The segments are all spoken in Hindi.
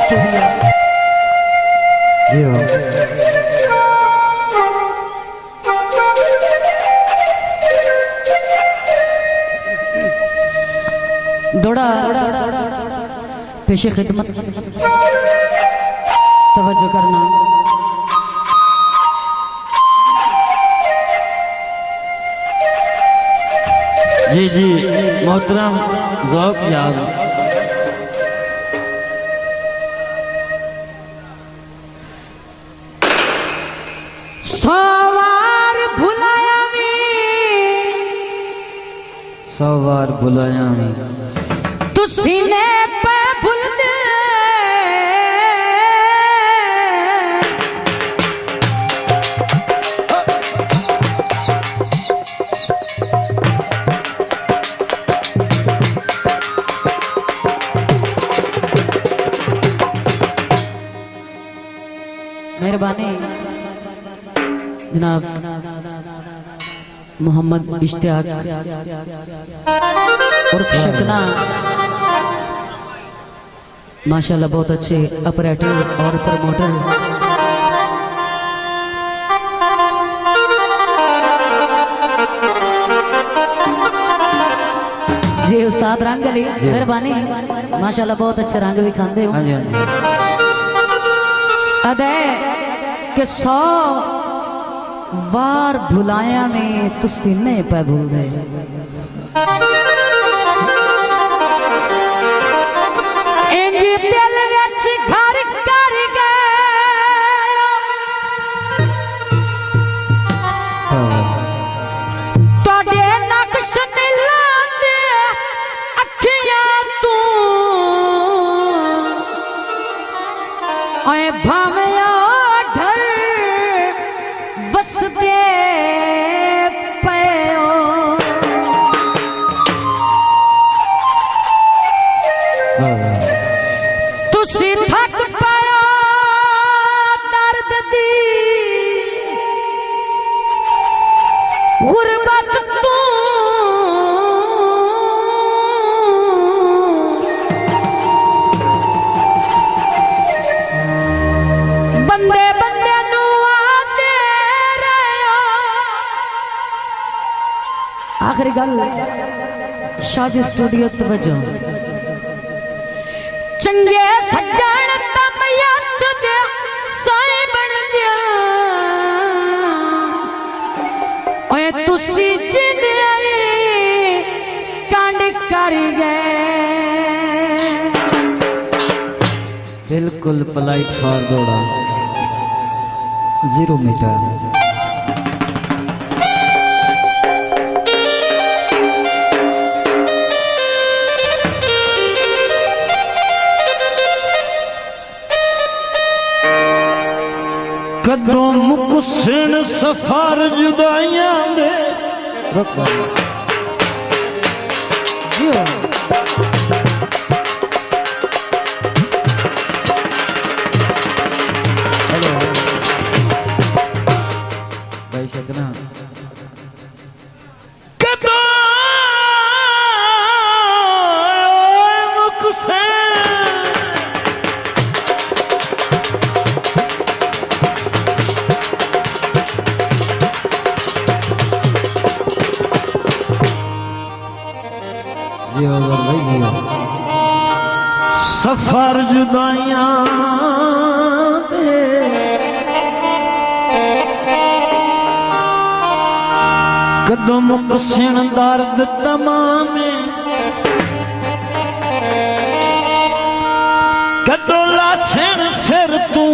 स्टूडियो। जी हाँ। दौड़ा पेशे खिदमत तवज्जो करना। जी जी मोहतरम ज़ौक़ यार सवार भुलाया सवार बुलाया तू सीने पे भूल दे। मेहरबानी जनाब मोहम्मद इश्तियाक उर्फ शकना, माशाल्लाह बहुत अच्छे ऑपरेटर और प्रमोटर। जी उस्ताद रंग अली मेहरबानी, माशाल्लाह बहुत अच्छे रंग भी खाते हो। हाँ जी हाँ जी। अदे के 100 वार भुलाया में तू सीने पे भूल गए। इंज दिल विच घर कर गए तोड़े नक्श नीलांदे अखियां तू ओए भावया ढल वसदे पयो। तुसी थक पाया दर्द दी गुरबत तू बंदे बंदे नू आते रहो। आखिरी गल शाजी स्टूडियो तवज्जो। चंगे सज्जन तम याद दे साए बन दिया ओए तुसी जिंद आई कांड कर गए। बिल्कुल पलाइट फार दौड़ा 0 मीटर। कदों मुकसिन सफार जुदाइयां दे भाई शकना कदों मुकसिन सफर जुदाइयां दे कदों मुकसिन दर्द तमाम कदों लासिन सिर तू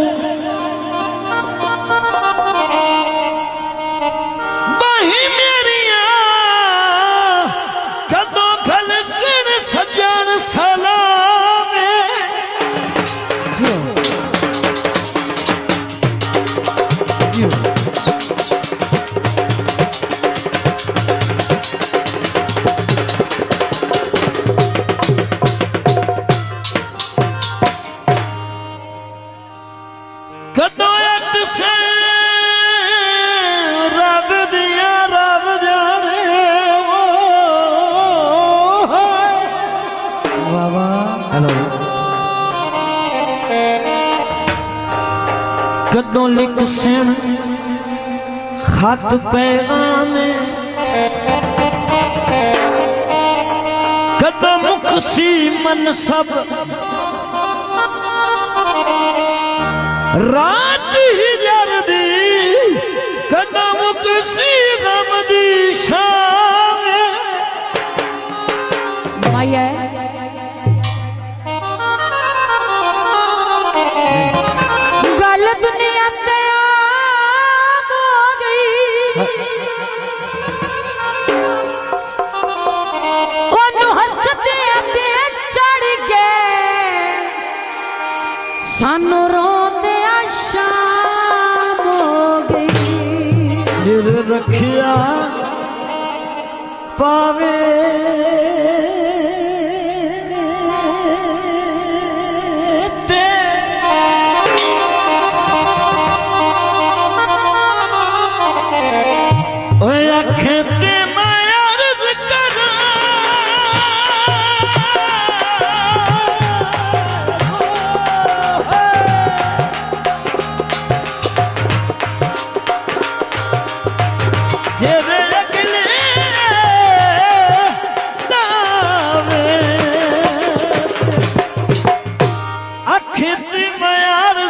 बाही मेरिया कदों खलसिन सजन सलाम। कदों अट से रब दिया रब जाने वाह वाह। हेलो कदों लिख सेन खत पैगाम कदों मुकसी मन सब रात ही जरदी कदों मुकसी गम दी शाम माया गल दुनिया ते आम हो गई ओनू हसदे ते चढ़ गए सानू रोंदे शाम हो गई सिर रखिया पावे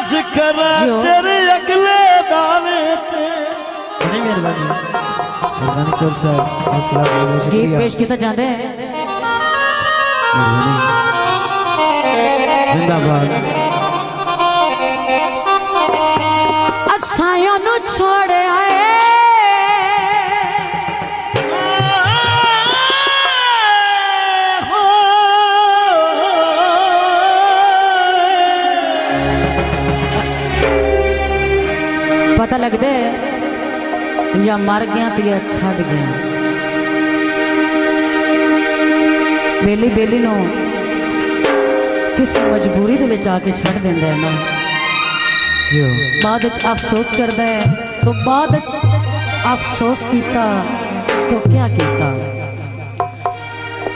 तेरे अगले दावे पे मेहरबानी चोर साहब हौसला बहुत गीत शुक्रिया पेश किया जाते हैं जिंदाबाद असायों नु छोड़ आए पता लगता है या मर गया तो या छड़ गया बेली बेली नो किस मजबूरी दे विच आके छड़ देंदा है ना बाद विच अफसोस करता है तो बाद विच अफसोस किया तो क्या किया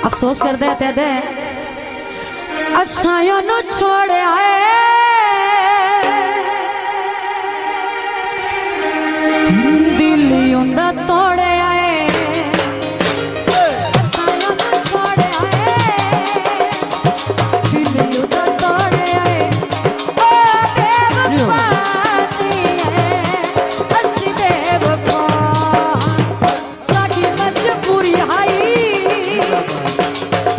अफसोस करता है ते असायों नु छोड़ आए दिलियों दा तोड़े आए असायों नु छोड़े आए दिलियों दा तोड़े आए ओ बेवफा है असी बेवफा साडी मजबूरी हाई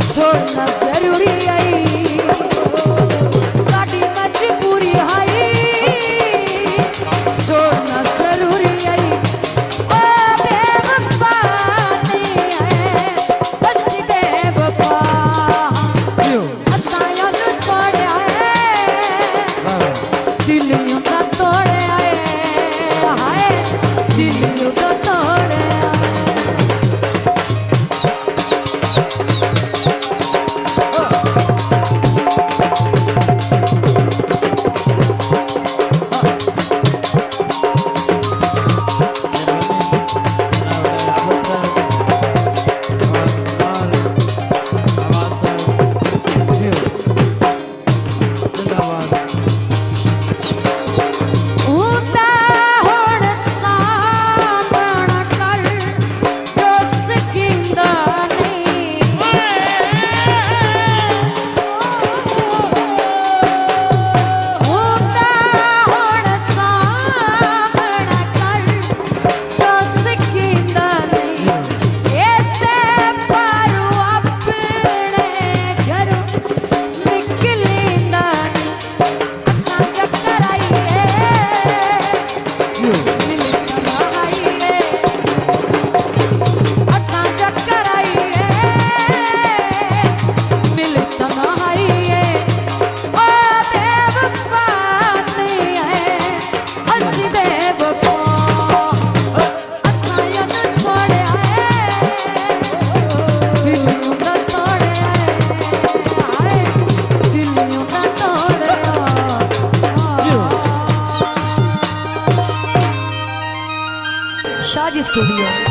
छोड़ना जरूरी आई साडी मजबूरी हाई छोड़ना जरूरी दिलियों का तोड़े आए हाय दिलियों का तोड़े शाजी स्टूडियो।